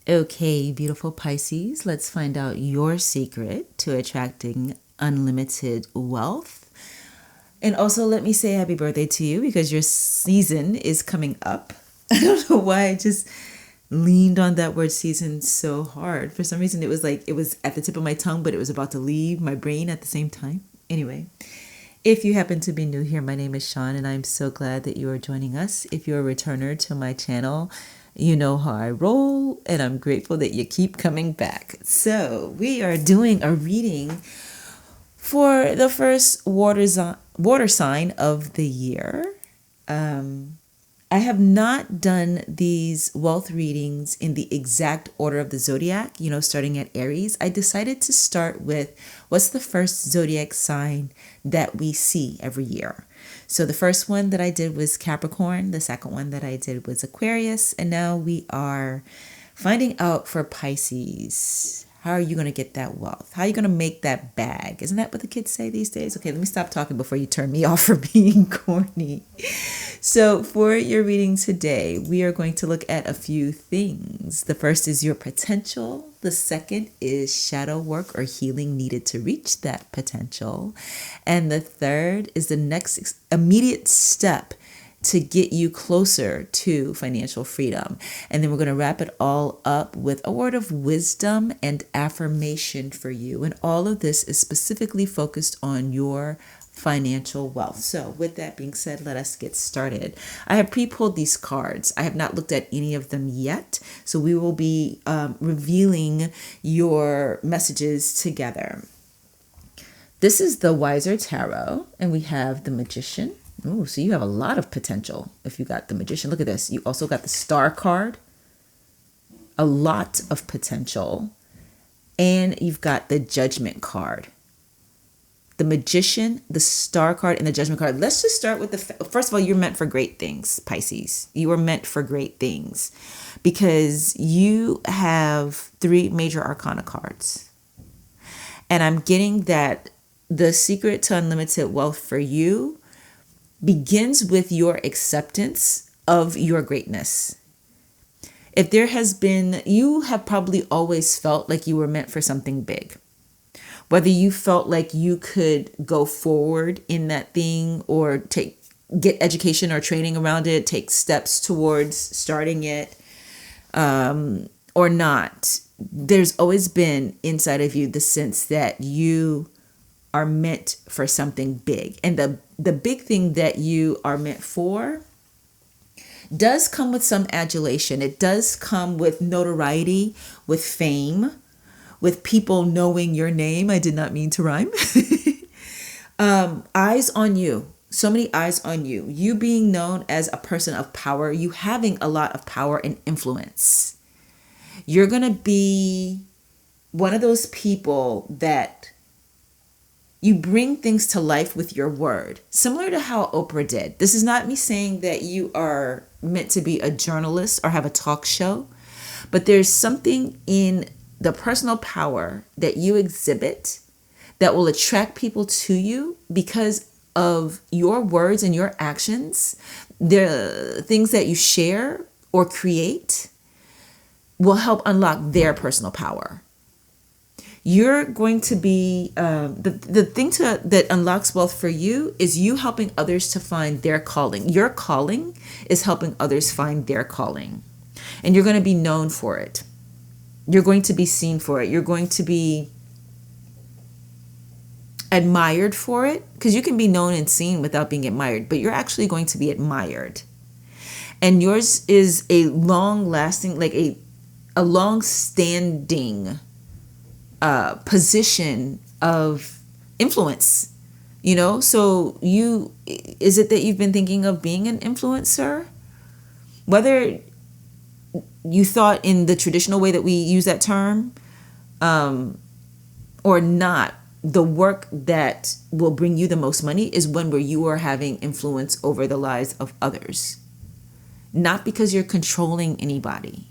Okay, beautiful Pisces, let's find out your secret to attracting unlimited wealth. And also, let me say happy birthday to you because your season is coming up. I don't know why I just leaned on that word season so hard. For some reason, it was like it was at the tip of my tongue, but it was about to leave my brain at the same time. Anyway, if you happen to be new here, my name is Shon, and I'm so glad that you are joining us. If you're a returner to my channel, you know how I roll, and I'm grateful that you keep coming back. So we are doing a reading for the first water sign of the year. I have not done these wealth readings in the exact order of the zodiac, starting at Aries. I decided to start with what's the first zodiac sign that we see every year. So the first one that I did was Capricorn. The second one that I did was Aquarius. And now we are finding out for Pisces. How are you going to get that wealth? How are you going to make that bag? Isn't that what the kids say these days? Okay, let me stop talking before you turn me off for being corny. So for your reading today, we are going to look at a few things. The first is your potential. The second is shadow work or healing needed to reach that potential. And the third is the next immediate step to get you closer to financial freedom. And then we're going to wrap it all up with a word of wisdom and affirmation for you. And all of this is specifically focused on your financial wealth. So with that being said, let us get started. I have pre-pulled these cards. I have not looked at any of them yet. So we will be revealing your messages together. This is the Wiser Tarot, and we have the Magician. Oh, so you have a lot of potential if you got the Magician. Look at this. You also got the Star card. A lot of potential. And you've got the Judgment card. The Magician, the Star card, and the Judgment card. Let's just start with first of all, you're meant for great things, Pisces. You are meant for great things because you have 3 major arcana cards. And I'm getting that the secret to unlimited wealth for you begins with your acceptance of your greatness. If there has been, you have probably always felt like you were meant for something big. Whether you felt like you could go forward in that thing or get education or training around it, take steps towards starting it, or not, there's always been inside of you the sense that you are meant for something big. And the big thing that you are meant for does come with some adulation. It does come with notoriety, with fame, with people knowing your name. I did not mean to rhyme. Eyes on you. So many eyes on you. You being known as a person of power. You having a lot of power and influence. You're going to be one of those people that you bring things to life with your word, similar to how Oprah did. This is not me saying that you are meant to be a journalist or have a talk show, but there's something in the personal power that you exhibit that will attract people to you because of your words and your actions. The things that you share or create will help unlock their personal power. You're going to be, the thing that unlocks wealth for you is you helping others to find their calling. Your calling is helping others find their calling. And you're going to be known for it. You're going to be seen for it. You're going to be admired for it, because you can be known and seen without being admired, but you're actually going to be admired. And yours is a long-lasting, like a long-standing position of influence, so is it that you've been thinking of being an influencer? Whether you thought in the traditional way that we use that term or not, the work that will bring you the most money is one where you are having influence over the lives of others. Not because you're controlling anybody,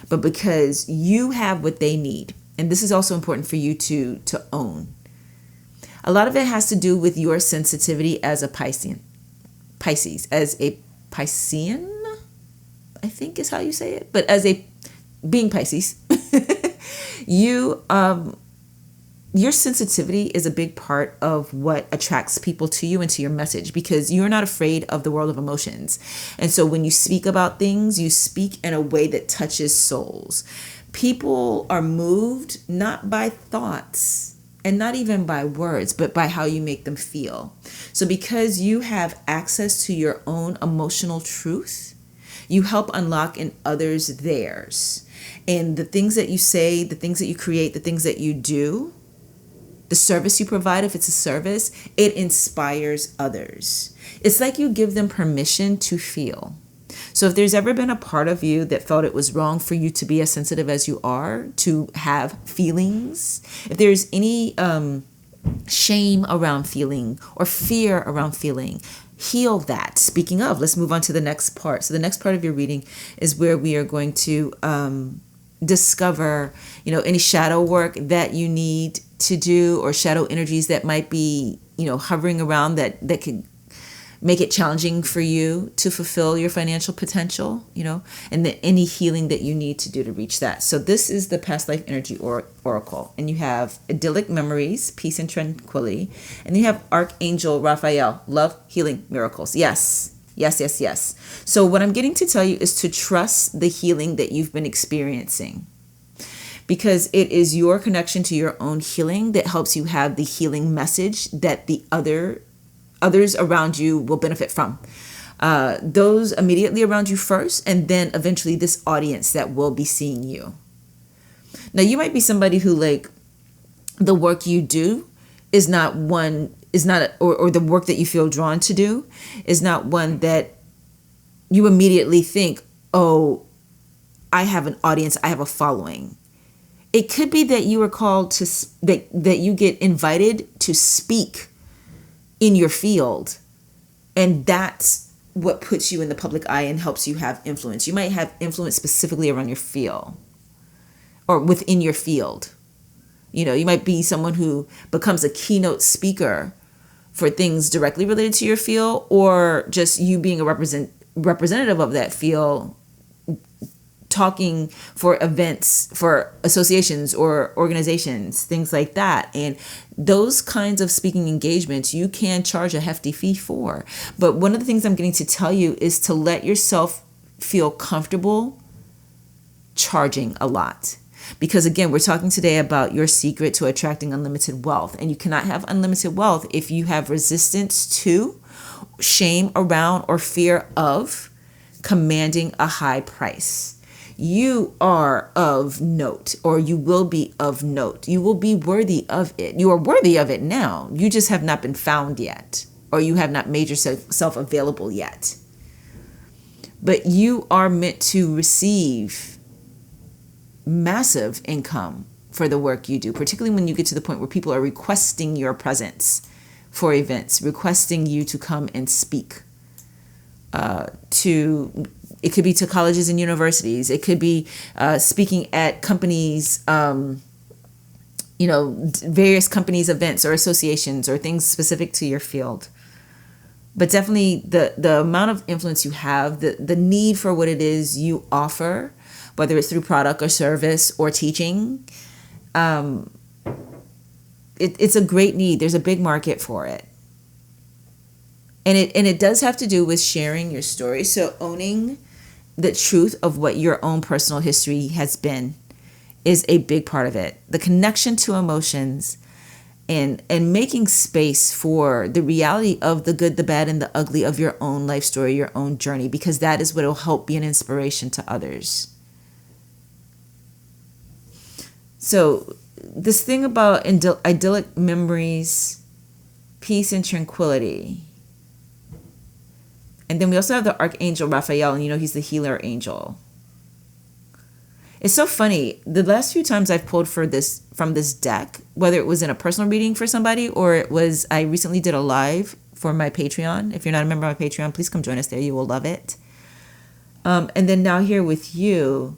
but because you have what they need. And this is also important for you to own. A lot of it has to do with your sensitivity as a Piscean, I think is how you say it. But as a being Pisces, you your sensitivity is a big part of what attracts people to you and to your message, because you're not afraid of the world of emotions. And so when you speak about things, you speak in a way that touches souls. People are moved not by thoughts and not even by words, but by how you make them feel. So because you have access to your own emotional truth, you help unlock in others theirs. And the things that you say, the things that you create, the things that you do, the service you provide, if it's a service, it inspires others. It's like you give them permission to feel. So if there's ever been a part of you that felt it was wrong for you to be as sensitive as you are, to have feelings, if there's any shame around feeling or fear around feeling, heal that. Speaking of, let's move on to the next part. So the next part of your reading is where we are going to discover, any shadow work that you need to do, or shadow energies that might be, hovering around that could make it challenging for you to fulfill your financial potential, and any healing that you need to do to reach that. So this is the past life energy oracle, and you have idyllic memories, peace and tranquility, and you have Archangel Raphael, love, healing, miracles. Yes. So what I'm getting to tell you is to trust the healing that you've been experiencing, because it is your connection to your own healing that helps you have the healing message that the others around you will benefit from. Those immediately around you first, and then eventually this audience that will be seeing you. Now, you might be somebody who, like, the work you do or the work that you feel drawn to do is not one that you immediately think, oh, I have an audience, I have a following. It could be that you are called to, that you get invited to speak in your field, and that's what puts you in the public eye and helps you have influence. You might have influence specifically around your field or within your field. You might be someone who becomes a keynote speaker for things directly related to your field, or just you being a representative of that field, talking for events, for associations or organizations, things like that. And those kinds of speaking engagements, you can charge a hefty fee for. But one of the things I'm getting to tell you is to let yourself feel comfortable charging a lot. Because again, we're talking today about your secret to attracting unlimited wealth. And you cannot have unlimited wealth if you have resistance to, shame around, or fear of commanding a high price. You are of note, or you will be of note. You will be worthy of it. You are worthy of it now. You just have not been found yet, or you have not made yourself available yet. But you are meant to receive massive income for the work you do, particularly when you get to the point where people are requesting your presence for events, requesting you to come and speak it could be to colleges and universities. It could be speaking at companies, various companies' events or associations or things specific to your field. But definitely the amount of influence you have, the need for what it is you offer, whether it's through product or service or teaching, it's a great need. There's a big market for it. And it does have to do with sharing your story. So owning the truth of what your own personal history has been is a big part of it. The connection to emotions and making space for the reality of the good, the bad, and the ugly of your own life story, your own journey, because that is what will help be an inspiration to others. So this thing about idyllic memories, peace and tranquility. And then we also have the Archangel Raphael, and he's the healer angel. It's so funny. The last few times I've pulled from this deck, whether it was in a personal reading for somebody or it was, I recently did a live for my Patreon. If you're not a member of my Patreon, please come join us there. You will love it. And then now here with you,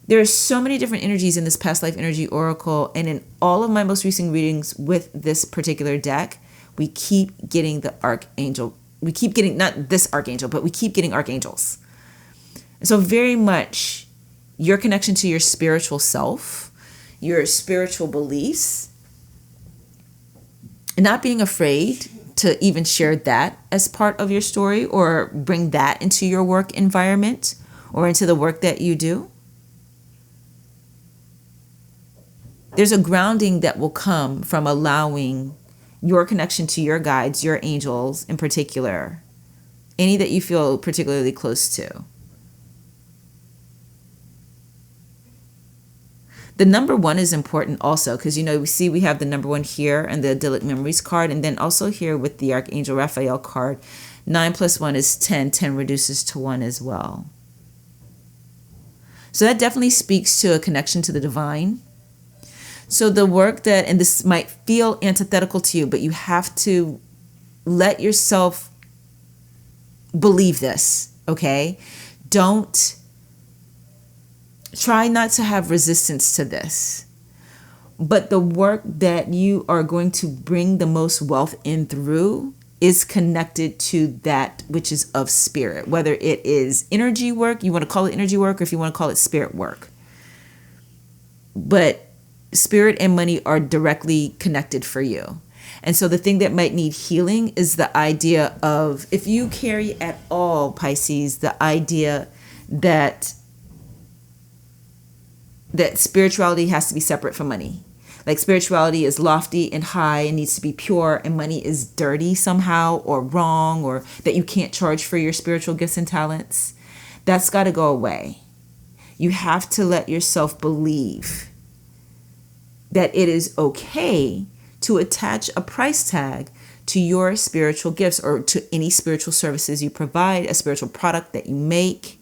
there are so many different energies in this past life energy oracle. And in all of my most recent readings with this particular deck, we keep getting the Archangel. We keep getting, not this Archangel, but we keep getting archangels. And so very much your connection to your spiritual self, your spiritual beliefs, and not being afraid to even share that as part of your story or bring that into your work environment or into the work that you do. There's a grounding that will come from allowing your connection to your guides, your angels in particular, any that you feel particularly close to. The number 1 is important also because, we have the number 1 here and the idyllic memories card. And then also here with the Archangel Raphael card, 9 plus 1 is 10. 10 reduces to 1 as well. So that definitely speaks to a connection to the divine. So the work that, and this might feel antithetical to you, but you have to let yourself believe this, okay? Try not to have resistance to this. But the work that you are going to bring the most wealth in through is connected to that which is of spirit, whether it is energy work, you want to call it energy work, or if you want to call it spirit work. But spirit and money are directly connected for you. And so the thing that might need healing is the idea of, if you carry at all, Pisces, the idea that spirituality has to be separate from money. Like spirituality is lofty and high and needs to be pure, and money is dirty somehow or wrong, or that you can't charge for your spiritual gifts and talents. That's got to go away. You have to let yourself believe that it is okay to attach a price tag to your spiritual gifts or to any spiritual services you provide, a spiritual product that you make,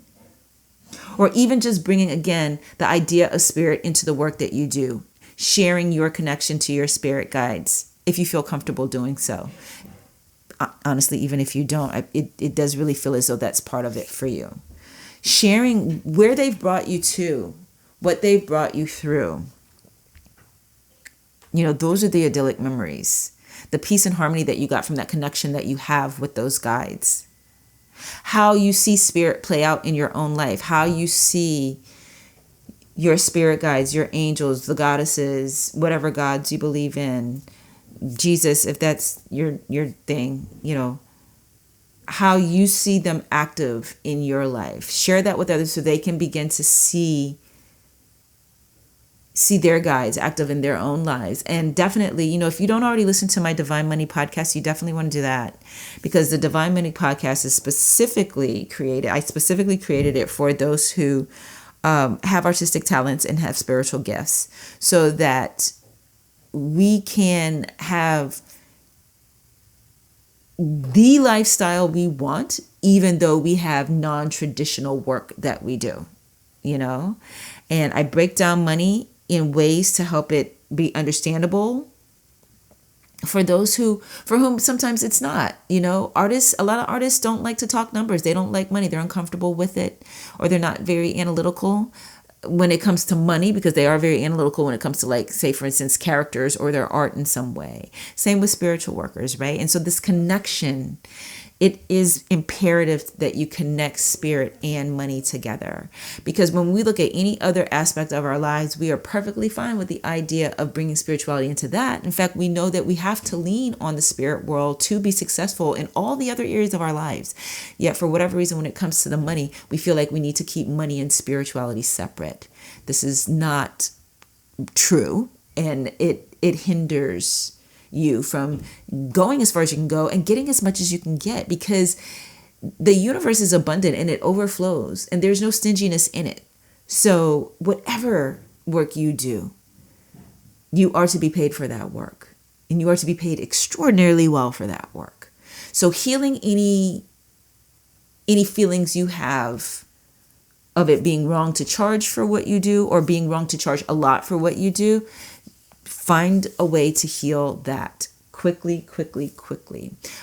or even just bringing, again, the idea of spirit into the work that you do, sharing your connection to your spirit guides, if you feel comfortable doing so. Honestly, even if you don't, it does really feel as though that's part of it for you. Sharing where they've brought you to, what they've brought you through. Those are the idyllic memories, the peace and harmony that you got from that connection that you have with those guides. How you see spirit play out in your own life, how you see your spirit guides, your angels, the goddesses, whatever gods you believe in, Jesus, if that's your thing, how you see them active in your life. Share that with others so they can begin to see their guides active in their own lives. And definitely, if you don't already listen to my Divine Money podcast, you definitely want to do that, because the Divine Money podcast is specifically created it for those who have artistic talents and have spiritual gifts, so that we can have the lifestyle we want, even though we have non-traditional work that we do, and I break down money in ways to help it be understandable for those for whom sometimes it's not. A lot of artists don't like to talk numbers. They don't like money. They're uncomfortable with it, or they're not very analytical when it comes to money, because they are very analytical when it comes to, like, say, for instance, characters or their art in some way. Same with spiritual workers, right? And so this connection, it is imperative that you connect spirit and money together, because when we look at any other aspect of our lives, we are perfectly fine with the idea of bringing spirituality into that. In fact, we know that we have to lean on the spirit world to be successful in all the other areas of our lives. Yet for whatever reason, when it comes to the money, we feel like we need to keep money and spirituality separate. This is not true, and it hinders you from going as far as you can go and getting as much as you can get, because the universe is abundant and it overflows, and there's no stinginess in it. So whatever work you do, you are to be paid for that work, and you are to be paid extraordinarily well for that work. So healing any feelings you have of it being wrong to charge for what you do, or being wrong to charge a lot for what you do, find a way to heal that quickly.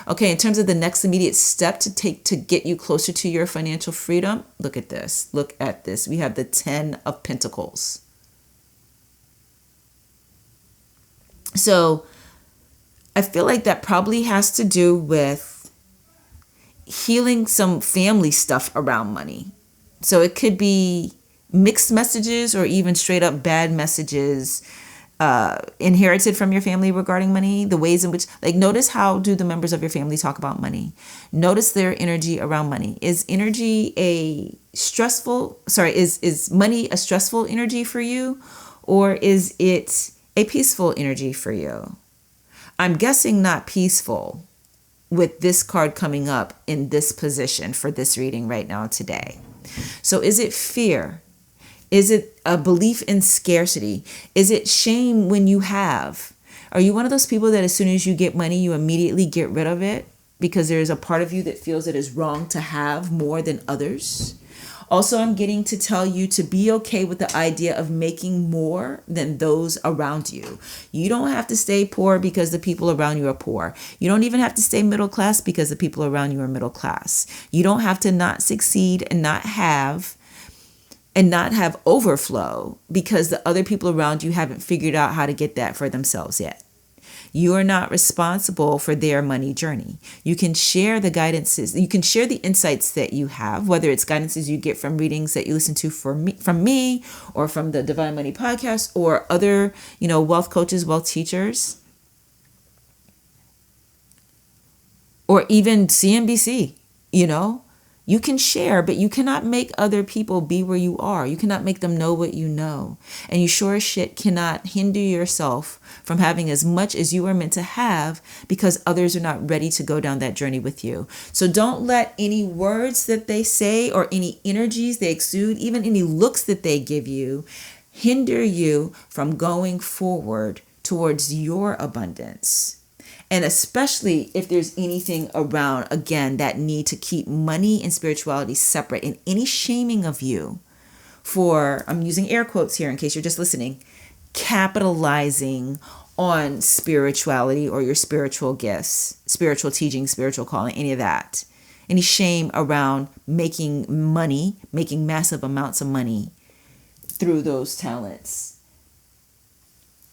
Okay, in terms of the next immediate step to take to get you closer to your financial freedom, look at this. We have the 10 of Pentacles. So I feel like that probably has to do with healing some family stuff around money. So it could be mixed messages or even straight up bad messages inherited from your family regarding money, the ways in which, like, notice how do the members of your family talk about money. Notice their energy around money. Is energy a stressful, sorry, is money a stressful energy for you, or is it a peaceful energy for you? I'm guessing not peaceful with this card coming up in this position for this reading right now today. So is it fear? Is it a belief in scarcity? Is it shame when you have? Are you one of those people that as soon as you get money, you immediately get rid of it because there is a part of you that feels it is wrong to have more than others? Also, I'm getting to tell you to be okay with the idea of making more than those around you. You don't have to stay poor because the people around you are poor. You don't even have to stay middle class because the people around you are middle class. You don't have to not succeed and not have overflow because the other people around you haven't figured out how to get that for themselves yet. You are not responsible for their money journey. You can share the guidances, you can share the insights that you have, whether it's guidances you get from readings that you listen to from me or from the Divine Money podcast or other, wealth coaches, wealth teachers, or even CNBC, You can share, but you cannot make other people be where you are. You cannot make them know what you know. And you sure as shit cannot hinder yourself from having as much as you are meant to have because others are not ready to go down that journey with you. So don't let any words that they say or any energies they exude, even any looks that they give you, hinder you from going forward towards your abundance. And especially if there's anything around, again, that need to keep money and spirituality separate, and any shaming of you for, I'm using air quotes here in case you're just listening, capitalizing on spirituality or your spiritual gifts, spiritual teaching, spiritual calling, any of that. Any shame around making money, making massive amounts of money through those talents.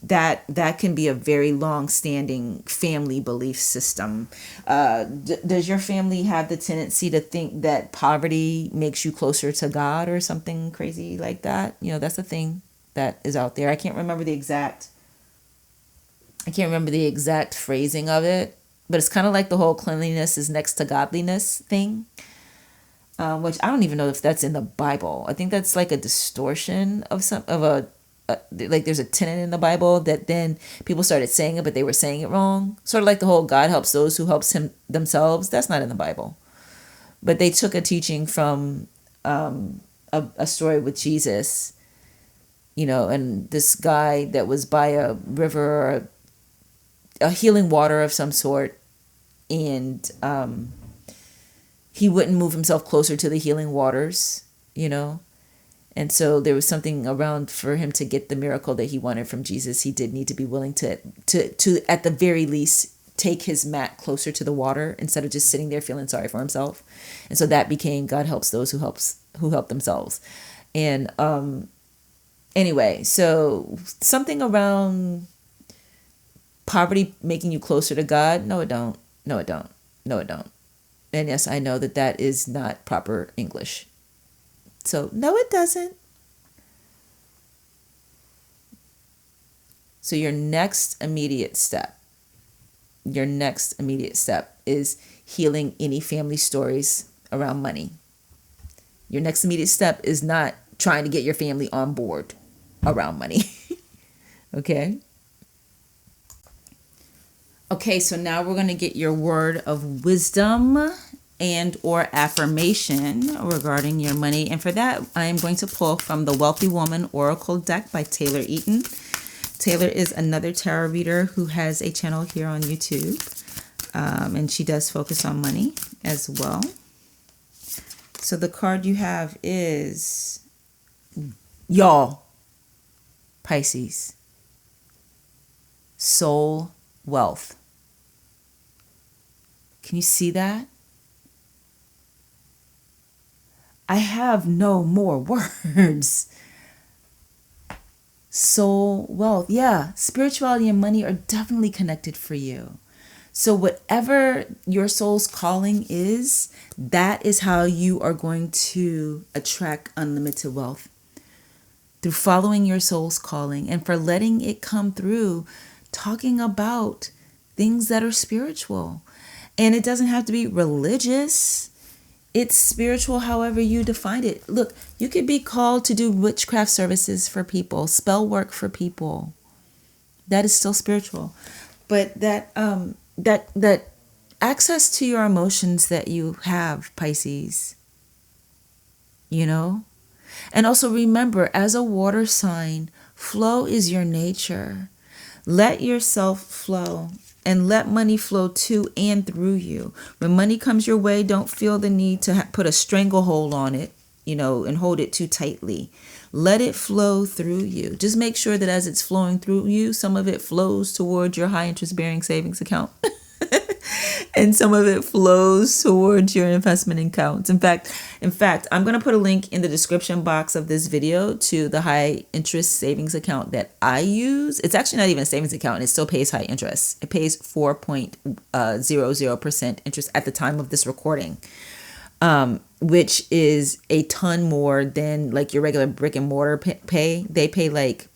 That can be a very long-standing family belief system. Does your family have the tendency to think that poverty makes you closer to God or something crazy like that? That's the thing that is out there. I can't remember the exact phrasing of it, but it's kind of like the whole cleanliness is next to godliness thing, which I don't even know if that's in the Bible. I think that's like a distortion of like there's a tenet in the Bible that then people started saying it, but they were saying it wrong. Sort of like the whole God helps those who helps him themselves. That's not in the Bible. But they took a teaching from a story with Jesus, and this guy that was by a river or a healing water of some sort. And he wouldn't move himself closer to the healing waters, And so there was something around for him to get the miracle that he wanted from Jesus. He did need to be willing to at the very least take his mat closer to the water instead of just sitting there feeling sorry for himself. And so that became God helps those who help themselves. And anyway, so something around poverty making you closer to God. No, it don't. No, it don't. No, it don't. And yes, I know that is not proper English. So, no, it doesn't. So your next immediate step is healing any family stories around money. Your next immediate step is not trying to get your family on board around money. Okay? Okay, so now we're going to get your word of wisdom and or affirmation regarding your money. And for that, I am going to pull from the Wealthy Woman Oracle deck by Taylor Eaton. Taylor is another tarot reader who has a channel here on YouTube. And she does focus on money as well. So the card you have is, y'all, Pisces, soul wealth. Can you see that? I have no more words. Soul wealth. Yeah, spirituality and money are definitely connected for you. So whatever your soul's calling is, that is how you are going to attract unlimited wealth. through following your soul's calling and for letting it come through, talking about things that are spiritual. And it doesn't have to be religious. It's spiritual however you define it. Look, you could be called to do witchcraft services for people, spell work for people. That is still spiritual. But that access to your emotions that you have, Pisces, you know? And also remember, as a water sign, flow is your nature. Let yourself flow and let money flow to and through you. When money comes your way, don't feel the need to put a stranglehold on it, and hold it too tightly. Let it flow through you. Just make sure that as it's flowing through you, some of it flows towards your high interest bearing savings account. And some of it flows towards your investment accounts. In fact, I'm going to put a link in the description box of this video to the high interest savings account that I use. It's actually not even a savings account, and it still pays high interest. It pays 4.00% interest at the time of this recording, which is a ton more than like your regular brick and mortar pay. They pay like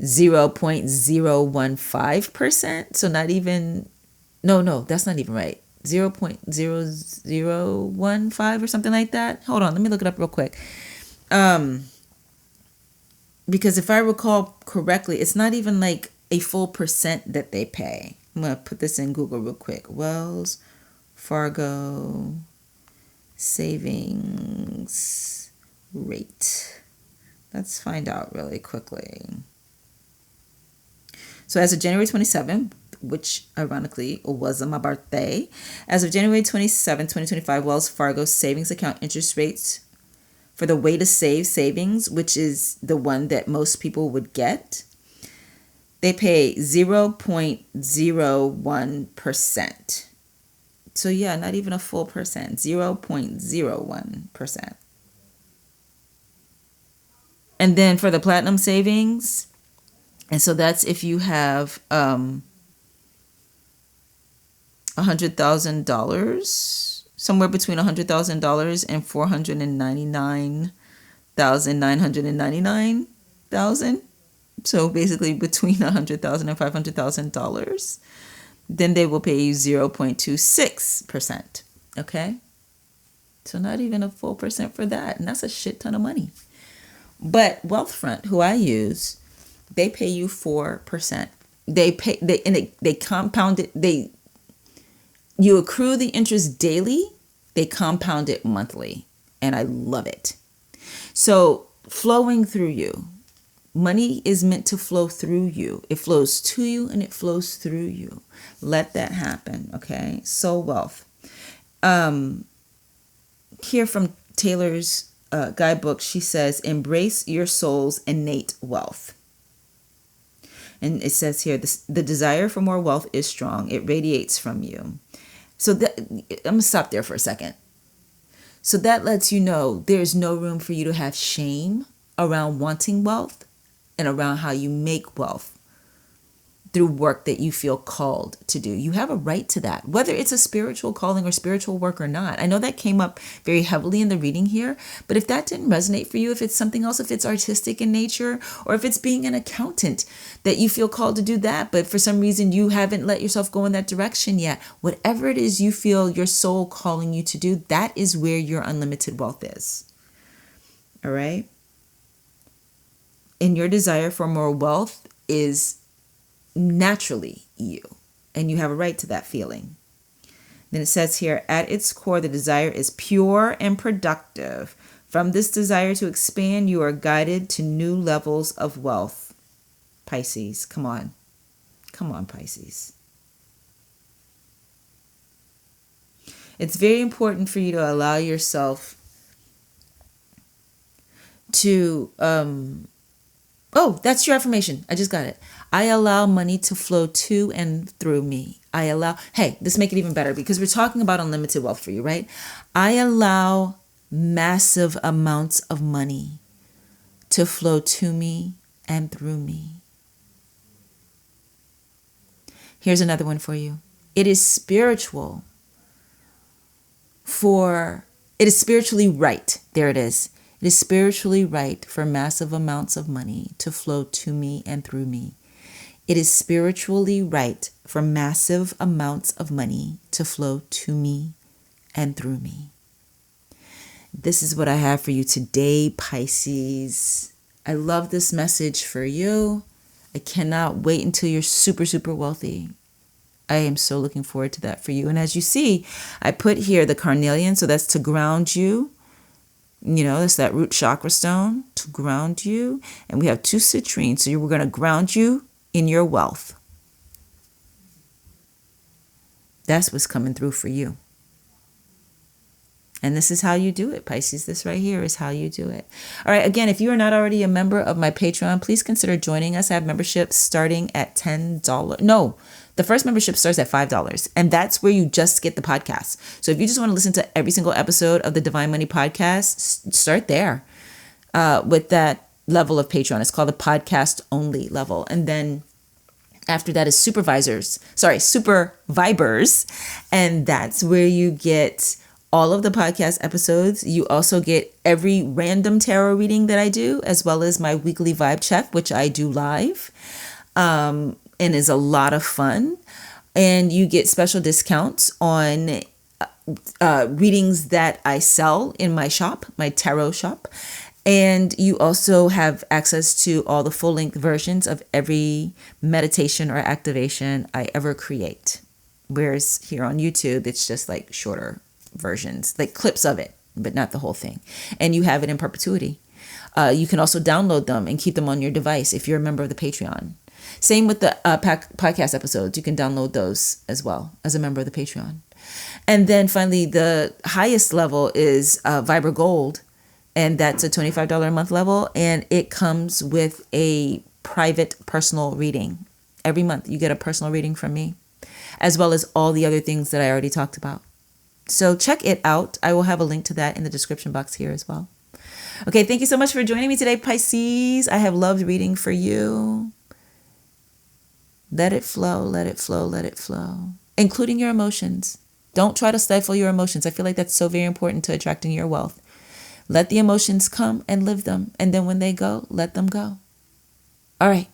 0.015%. So not even... No, that's not even right. 0.0015 or something like that. Hold on, let me look it up real quick. Because if I recall correctly, it's not even like a full percent that they pay. I'm going to put this in Google real quick. Wells Fargo savings rate. Let's find out really quickly. So as of January 27th, which ironically was on my birthday, as of January 27, 2025, Wells Fargo savings account interest rates for the way to save savings, which is the one that most people would get, they pay 0.01%. So yeah, not even a full percent, 0.01%. And then for the platinum savings, and so that's if you have $100,000, somewhere between $100,000 and $499,999. So basically between $100,000 and $500,000, then they will pay you 0.26%. Okay, so not even a full percent for that, and that's a shit ton of money. But Wealthfront, who I use, they pay you 4%. They compound it. You accrue the interest daily, they compound it monthly, and I love it. So flowing through you, money is meant to flow through you. It flows to you and it flows through you. Let that happen, okay? Soul Wealth. Here from Taylor's guidebook, she says, embrace your soul's innate wealth. And it says here, the desire for more wealth is strong. It radiates from you. So I'm going to stop there for a second. So that lets you know there's no room for you to have shame around wanting wealth and around how you make wealth through work that you feel called to do. You have a right to that, whether it's a spiritual calling or spiritual work or not. I know that came up very heavily in the reading here, but if that didn't resonate for you, if it's something else, if it's artistic in nature, or if it's being an accountant that you feel called to do that, but for some reason you haven't let yourself go in that direction yet, whatever it is you feel your soul calling you to do, that is where your unlimited wealth is. All right? And your desire for more wealth is naturally you, and you have a right to that feeling. Then it says here, at its core, the desire is pure and productive. From this desire to expand, you are guided to new levels of wealth. Pisces, come on, Pisces. It's very important for you to allow yourself to that's your affirmation. I just got it. I allow money to flow to and through me. This make it even better because we're talking about unlimited wealth for you, right? I allow massive amounts of money to flow to me and through me. Here's another one for you. It is spiritually right. There it is. It is spiritually right for massive amounts of money to flow to me and through me. It is spiritually right for massive amounts of money to flow to me and through me. This is what I have for you today, Pisces. I love this message for you. I cannot wait until you're super, super wealthy. I am so looking forward to that for you. And as you see, I put here the carnelian, so that's to ground you. That's that root chakra stone to ground you. And we have 2 citrines, so we're going to ground you in your wealth. That's what's coming through for you. And this is how you do it, Pisces. This right here is how you do it. All right. Again, if you are not already a member of my Patreon, please consider joining us. I have memberships starting at $10. No, the first membership starts at $5. And that's where you just get the podcast. So if you just want to listen to every single episode of the Divine Money Podcast, start there with that level of Patreon. It's called the podcast only level. And then after that is Super Vibers. And that's where you get all of the podcast episodes. You also get every random tarot reading that I do, as well as my weekly vibe check, which I do live, and is a lot of fun. And you get special discounts on readings that I sell in my shop, my tarot shop. And you also have access to all the full-length versions of every meditation or activation I ever create. Whereas here on YouTube, it's just like shorter versions, like clips of it, but not the whole thing. And you have it in perpetuity. You can also download them and keep them on your device if you're a member of the Patreon. Same with the podcast episodes. You can download those as well as a member of the Patreon. And then finally, the highest level is Viber Gold. And that's a $25 a month level. And it comes with a private personal reading. Every month you get a personal reading from me, as well as all the other things that I already talked about. So check it out. I will have a link to that in the description box here as well. Okay, thank you so much for joining me today, Pisces. I have loved reading for you. Let it flow, let it flow, let it flow, including your emotions. Don't try to stifle your emotions. I feel like that's so very important to attracting your wealth. Let the emotions come and live them. And then when they go, let them go. All right.